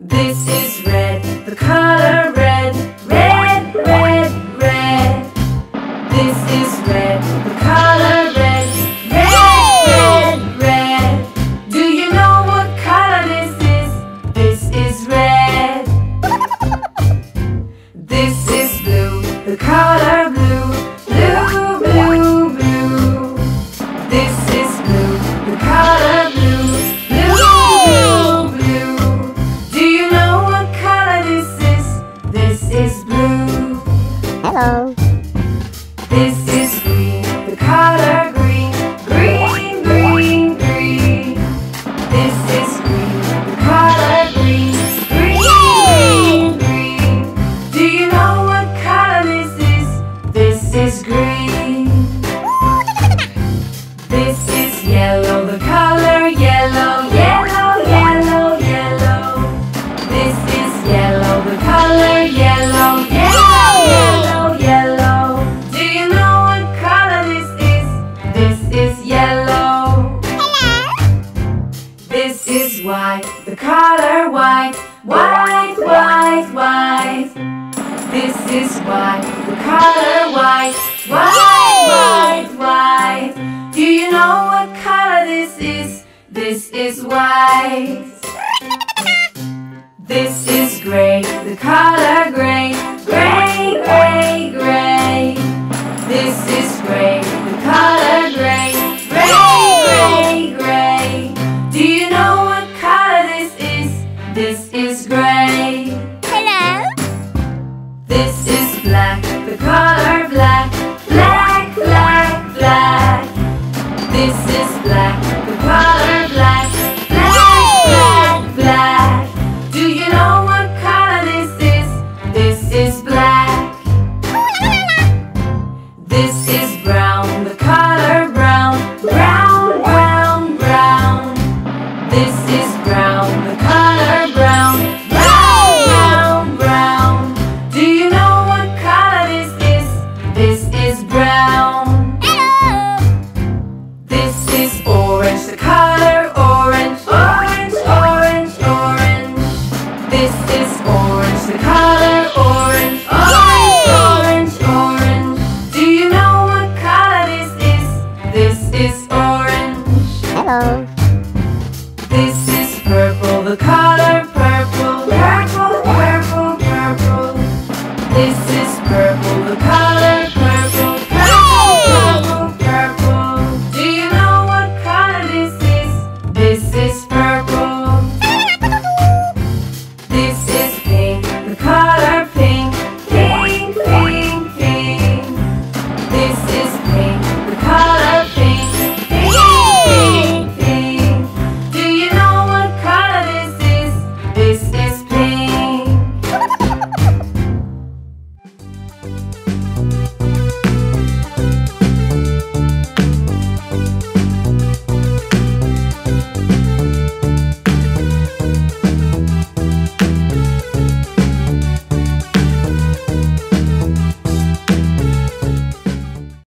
This is red, the color red. Red, red, red. This is red, the color red. Red, red, red. Do you know what color this is? This is red. This is blue, the color blue. Blue, blue, blue. This is blue, the color blue. Blue, blue, blue. Do you know what color this is? This is blue. Hello. This is green, the color green. Green, green, green. This is green, the color green. Green, green. Do you know what color this is? This is green. This is yellow, the color yellow. Yellow, yellow, yellow. This is yellow, the color yellow. Yellow, yellow, yellow. Do you know what color this is? This is yellow. This is white, the color white. White, white, white. This is white, the color white. White, white, white. Do you know what color this is? This is white. This is gray, the color gray. Gray, gray, gray. This is gray, the color gray. Gray, gray, gray. Do you know what color this is? This is gray. Hello. This is black, the color black. Black, black, black. This is black, the color black. Black, black, black. Do you know what color this is? This is black. This is brown, the color brown. Brown, brown, brown. This is brown, the color brown. Brown, brown, brown. Do you know what color this is? This is brown. Hello. This is orange, the color orange. Orange, orange, orange. This is orange, the color orange. Orange, orange, orange. Do you know what color this is? This is orange. Hello. This is purple, the color purple. Purple, purple, purple. This is purple, the color